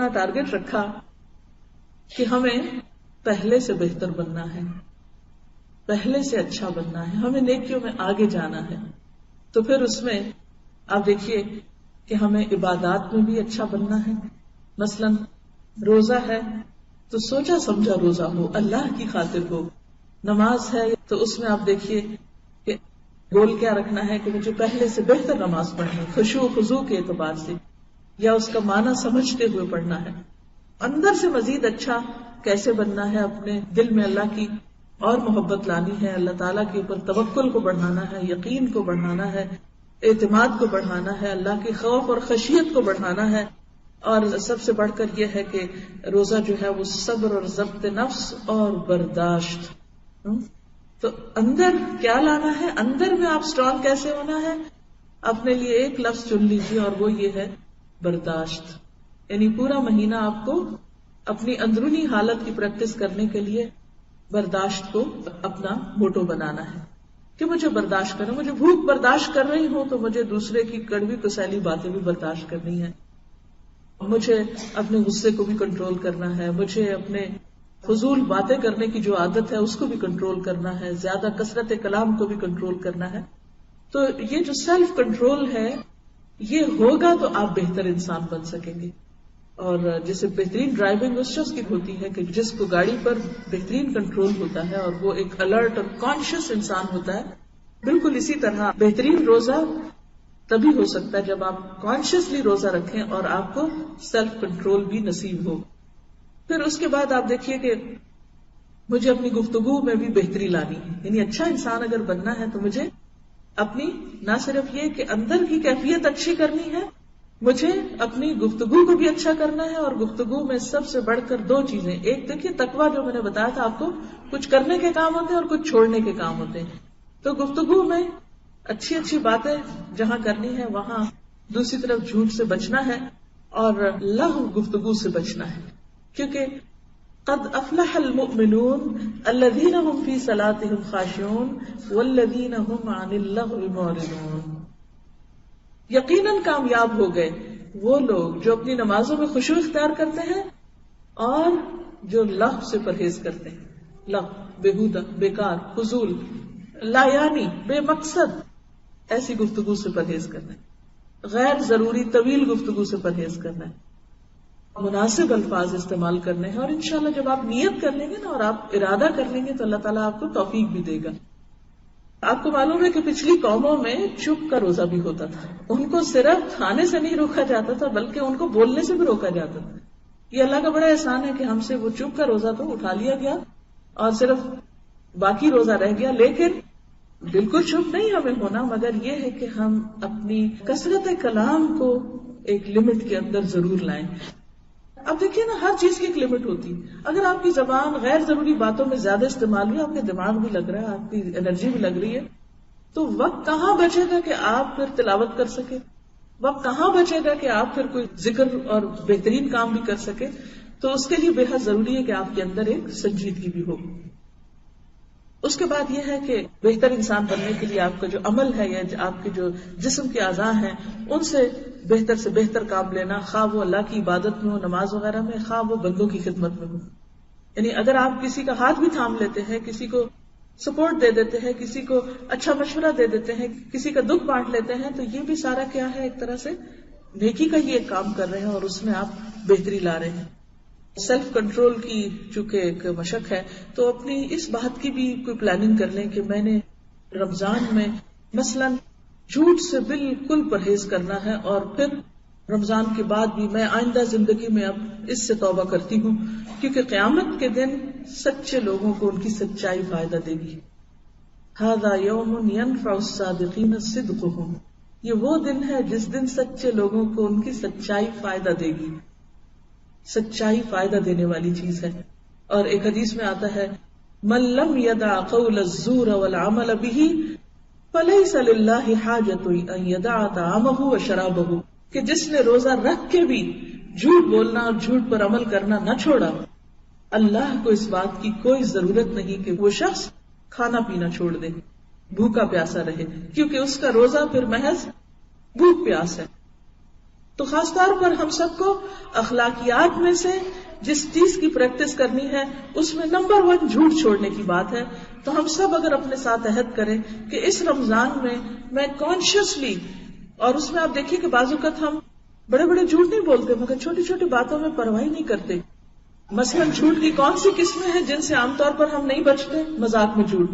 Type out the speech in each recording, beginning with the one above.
اپنا ٹارگٹ رکھا کہ ہمیں پہلے سے بہتر بننا ہے، پہلے سے اچھا بننا ہے، ہمیں نیکیوں میں آگے جانا ہے، تو پھر اس میں آپ دیکھیے کہ ہمیں عبادات میں بھی اچھا بننا ہے. مثلا روزہ ہے تو سوچا سمجھا روزہ ہو، اللہ کی خاطر ہو. نماز ہے تو اس میں آپ دیکھیے کہ گول کیا رکھنا ہے کہ مجھے پہلے سے بہتر نماز پڑھنی، خشوع و خضوع کے اعتبار سے، یا اس کا معنی سمجھتے ہوئے پڑھنا ہے. اندر سے مزید اچھا کیسے بننا ہے، اپنے دل میں اللہ کی اور محبت لانی ہے، اللہ تعالیٰ کے اوپر توکل کو بڑھانا ہے، یقین کو بڑھانا ہے، اعتماد کو بڑھانا ہے، اللہ کے خوف اور خشیت کو بڑھانا ہے. اور سب سے بڑھ کر یہ ہے کہ روزہ جو ہے وہ صبر اور ضبط نفس اور برداشت. تو اندر کیا لانا ہے، اندر میں آپ اسٹرانگ کیسے ہونا ہے، اپنے لیے ایک لفظ چن لیجیے اور وہ یہ ہے برداشت. یعنی پورا مہینہ آپ کو اپنی اندرونی حالت کی پریکٹس کرنے کے لیے برداشت کو اپنا موٹو بنانا ہے کہ مجھے برداشت کرنا، مجھے بھوک برداشت کر رہی ہوں تو مجھے دوسرے کی کڑوی کسیلی باتیں بھی برداشت کرنی ہے، مجھے اپنے غصے کو بھی کنٹرول کرنا ہے، مجھے اپنے فضول باتیں کرنے کی جو عادت ہے اس کو بھی کنٹرول کرنا ہے، زیادہ کثرت کلام کو بھی کنٹرول کرنا ہے. تو یہ جو سیلف کنٹرول ہے یہ ہوگا تو آپ بہتر انسان بن سکیں گے. اور جیسے بہترین ڈرائیونگ اس شخص کی ہوتی ہے کہ جس کو گاڑی پر بہترین کنٹرول ہوتا ہے اور وہ ایک الرٹ اور کانشیس انسان ہوتا ہے، بالکل اسی طرح بہترین روزہ تبھی ہو سکتا ہے جب آپ کانشیسلی روزہ رکھیں اور آپ کو سیلف کنٹرول بھی نصیب ہو. پھر اس کے بعد آپ دیکھیے کہ مجھے اپنی گفتگو میں بھی بہتری لانی ہے. یعنی اچھا انسان اگر بننا ہے تو مجھے اپنی نہ صرف یہ کہ اندر کی کیفیت اچھی کرنی ہے، مجھے اپنی گفتگو کو بھی اچھا کرنا ہے. اور گفتگو میں سب سے بڑھ کر دو چیزیں، ایک دیکھیے تقویٰ، جو میں نے بتایا تھا آپ کو کچھ کرنے کے کام ہوتے ہیں اور کچھ چھوڑنے کے کام ہوتے ہیں. تو گفتگو میں اچھی اچھی باتیں جہاں کرنی ہے وہاں، دوسری طرف جھوٹ سے بچنا ہے اور لغو گفتگو سے بچنا ہے، کیونکہ قد افلح المؤمنون الذین هم فی صلاتهم خاشعون والذین هم عن اللغو معرضون. یقیناً کامیاب ہو گئے وہ لوگ جو اپنی نمازوں میں خشوع اختیار کرتے ہیں اور جو لغو سے پرہیز کرتے ہیں. لغو، بےہودہ، بیکار، فضول، لا یعنی، بے مقصد ایسی گفتگو سے پرہیز کرنا ہے، غیر ضروری طویل گفتگو سے پرہیز کرنا ہے، مناسب الفاظ استعمال کرنے ہیں. اور انشاءاللہ جب آپ نیت کر لیں گے نا اور آپ ارادہ کر لیں گے تو اللہ تعالیٰ آپ کو توفیق بھی دے گا. آپ کو معلوم ہے کہ پچھلی قوموں میں چپ کا روزہ بھی ہوتا تھا، ان کو صرف کھانے سے نہیں روکا جاتا تھا بلکہ ان کو بولنے سے بھی روکا جاتا تھا. یہ اللہ کا بڑا احسان ہے کہ ہم سے وہ چپ کا روزہ تو اٹھا لیا گیا اور صرف باقی روزہ رہ گیا. لیکن بالکل چپ نہیں ہمیں ہونا، مگر یہ ہے کہ ہم اپنی کثرت کلام کو ایک لمٹ کے اندر ضرور لائیں. اب دیکھیے نا، ہر چیز کی ایک لمٹ ہوتی ہے. اگر آپ کی زبان غیر ضروری باتوں میں زیادہ استعمال ہوئی، آپ کے دماغ بھی لگ رہا ہے، آپ کی انرجی بھی لگ رہی ہے، تو وقت کہاں بچے گا کہ آپ پھر تلاوت کر سکے؟ وقت کہاں بچے گا کہ آپ پھر کوئی ذکر اور بہترین کام بھی کر سکے؟ تو اس کے لیے بے حد ضروری ہے کہ آپ کے اندر ایک سنجیدگی بھی ہو. اس کے بعد یہ ہے کہ بہتر انسان بننے کے لیے آپ کا جو عمل ہے یا آپ کے جو جسم کے اعضاء ہیں ان سے بہتر کام لینا، خواہ وہ اللہ کی عبادت میں ہو، نماز وغیرہ میں، خواہ وہ بندوں کی خدمت میں ہو. یعنی اگر آپ کسی کا ہاتھ بھی تھام لیتے ہیں، کسی کو سپورٹ دے دیتے ہیں، کسی کو اچھا مشورہ دے دیتے ہیں، کسی کا دکھ بانٹ لیتے ہیں، تو یہ بھی سارا کیا ہے، ایک طرح سے نیکی کا ہی ایک کام کر رہے ہیں اور اس میں آپ بہتری لا رہے ہیں. سیلف کنٹرول کی چونکہ ایک مشق ہے تو اپنی اس بات کی بھی کوئی پلاننگ کر لیں کہ میں نے رمضان میں مثلا جھوٹ سے بالکل پرہیز کرنا ہے، اور پھر رمضان کے بعد بھی میں آئندہ زندگی میں اب اس سے توبہ کرتی ہوں، کیونکہ قیامت کے دن سچے لوگوں کو ان کی سچائی فائدہ دے گی. ھذا یوم ینفع الصادقین صدقہم، یہ وہ دن ہے جس دن سچے لوگوں کو ان کی سچائی فائدہ دے گی. سچائی فائدہ دینے والی چیز ہے. اور ایک حدیث میں آتا ہے من لم يدع قول الزور والعمل به فليس لله حاجة ان يدع طعامه وشرابه، کہ جس نے روزہ رکھ کے بھی جھوٹ بولنا اور جھوٹ پر عمل کرنا نہ چھوڑا، اللہ کو اس بات کی کوئی ضرورت نہیں کہ وہ شخص کھانا پینا چھوڑ دے، بھوکا پیاسا رہے، کیونکہ اس کا روزہ پھر محض بھوک پیاس ہے. تو خاص طور پر ہم سب کو اخلاقیات میں سے جس چیز کی پریکٹس کرنی ہے اس میں نمبر 1 جھوٹ چھوڑنے کی بات ہے. تو ہم سب اگر اپنے ساتھ عہد کریں کہ اس رمضان میں کانشیسلی، اور اس میں آپ دیکھیے کہ بعض اوقات ہم بڑے بڑے جھوٹ نہیں بولتے مگر چھوٹی چھوٹی باتوں میں پرواہ نہیں کرتے. مثلا جھوٹ کی کون سی قسمیں ہیں جن سے عام طور پر ہم نہیں بچتے؟ مذاق میں جھوٹ.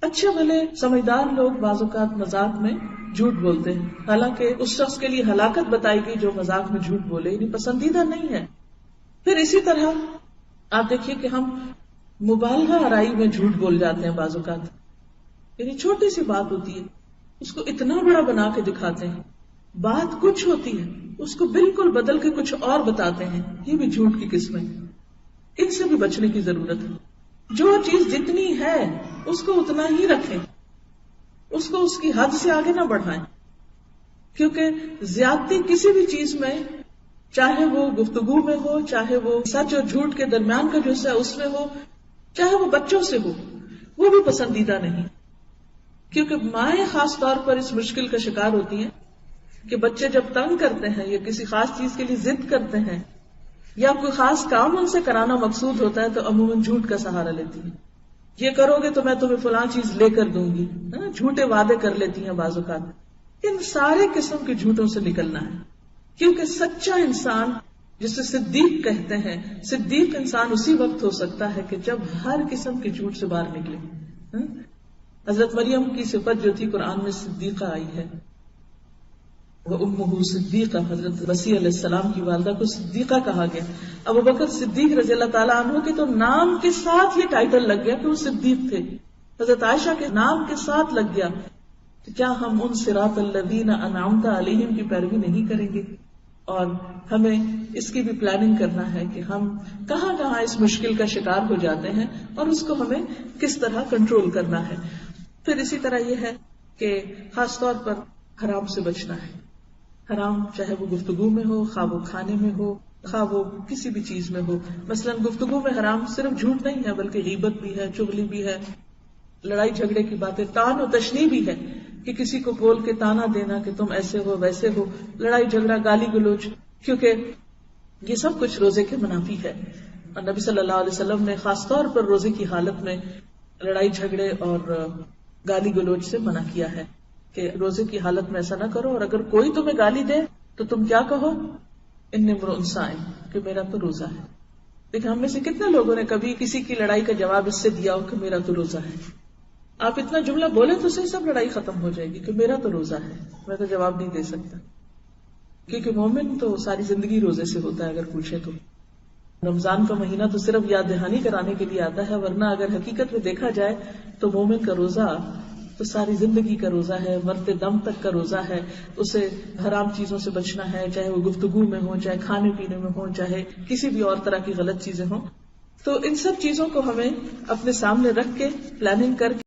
اچھے بھلے سمجھدار لوگ بعض اوقات مذاق میں جھوٹ بولتے ہیں، حالانکہ اس شخص کے لیے ہلاکت بتائی گئی جو مذاق میں جھوٹ بولے، یعنی پسندیدہ نہیں ہے. پھر اسی طرح آپ دیکھیے کہ ہم مبالغہ آرائی میں جھوٹ بول جاتے ہیں بعض اوقات. یعنی چھوٹی سی بات ہوتی ہے اس کو اتنا بڑا بنا کے دکھاتے ہیں، بات کچھ ہوتی ہے اس کو بالکل بدل کے کچھ اور بتاتے ہیں. یہ بھی جھوٹ کی قسم ہے. ان سے بھی بچنے کی ضرورت ہے. جو چیز جتنی ہے اس کو اتنا ہی رکھیں، اس کو اس کی حد سے آگے نہ بڑھائیں، کیونکہ زیادتی کسی بھی چیز میں، چاہے وہ گفتگو میں ہو، چاہے وہ سچ اور جھوٹ کے درمیان کا جو حصہ ہے اس میں ہو، چاہے وہ بچوں سے ہو، وہ بھی پسندیدہ نہیں. کیونکہ مائیں خاص طور پر اس مشکل کا شکار ہوتی ہیں کہ بچے جب تنگ کرتے ہیں یا کسی خاص چیز کے لیے ضد کرتے ہیں یا کوئی خاص کام ان سے کرانا مقصود ہوتا ہے تو عموماً جھوٹ کا سہارا لیتی ہیں. یہ کرو گے تو میں تمہیں فلاں چیز لے کر دوں گی، جھوٹے وعدے کر لیتی ہیں بعض اوقات. ان سارے قسم کے جھوٹوں سے نکلنا ہے، کیونکہ سچا انسان جسے صدیق کہتے ہیں، صدیق انسان اسی وقت ہو سکتا ہے کہ جب ہر قسم کے جھوٹ سے باہر نکلے. حضرت مریم کی صفت جو تھی قرآن میں صدیقہ آئی ہے، وہ امہ صدیقہ، حضرت مسیح علیہ السلام کی والدہ کو صدیقہ کہا گیا. ابو بکر صدیق رضی اللہ تعالیٰ عنہ کے تو نام کے ساتھ یہ ٹائٹل لگ گیا کہ وہ صدیق تھے. حضرت عائشہ کے نام کے ساتھ لگ گیا. تو کیا ہم ان صراط الذین انعمت علیہم کی پیروی نہیں کریں گے؟ اور ہمیں اس کی بھی پلاننگ کرنا ہے کہ ہم کہاں کہاں اس مشکل کا شکار ہو جاتے ہیں اور اس کو ہمیں کس طرح کنٹرول کرنا ہے. پھر اسی طرح یہ ہے کہ خاص طور پر حرام سے بچنا ہے. حرام چاہے وہ گفتگو میں ہو، خواہ وہ کھانے میں ہو، خواہ وہ کسی بھی چیز میں ہو. مثلا گفتگو میں حرام صرف جھوٹ نہیں ہے بلکہ غیبت بھی ہے، چغلی بھی ہے، لڑائی جھگڑے کی باتیں، طعن و تشنیع بھی ہے کہ کسی کو بول کے تانا دینا کہ تم ایسے ہو ویسے ہو، لڑائی جھگڑا، گالی گلوچ، کیونکہ یہ سب کچھ روزے کے منافی ہے. اور نبی صلی اللہ علیہ وسلم نے خاص طور پر روزے کی حالت میں لڑائی جھگڑے اور گالی گلوچ سے منع کیا ہے کہ روزے کی حالت میں ایسا نہ کرو. اور اگر کوئی تمہیں گالی دے تو تم کیا کہو؟ انی امرؤ صائم، کہ میرا تو روزہ ہے. لیکن ہم میں سے کتنے لوگوں نے کبھی کسی کی لڑائی کا جواب اس سے دیا ہو کہ میرا تو روزہ ہے؟ آپ اتنا جملہ بولے تو صحیح سب لڑائی ختم ہو جائے گی کہ میرا تو روزہ ہے، میں تو جواب نہیں دے سکتا. کیونکہ مومن تو ساری زندگی روزے سے ہوتا ہے. اگر پوچھے تو رمضان کا مہینہ تو صرف یاد دہانی کرانے کے لیے آتا ہے، ورنہ اگر حقیقت میں دیکھا جائے تو مومن کا روزہ تو ساری زندگی کا روزہ ہے، مرتے دم تک کا روزہ ہے. اسے حرام چیزوں سے بچنا ہے، چاہے وہ گفتگو میں ہو، چاہے کھانے پینے میں ہو، چاہے کسی بھی اور طرح کی غلط چیزیں ہوں. تو ان سب چیزوں کو ہمیں اپنے سامنے رکھ کے پلاننگ کر کے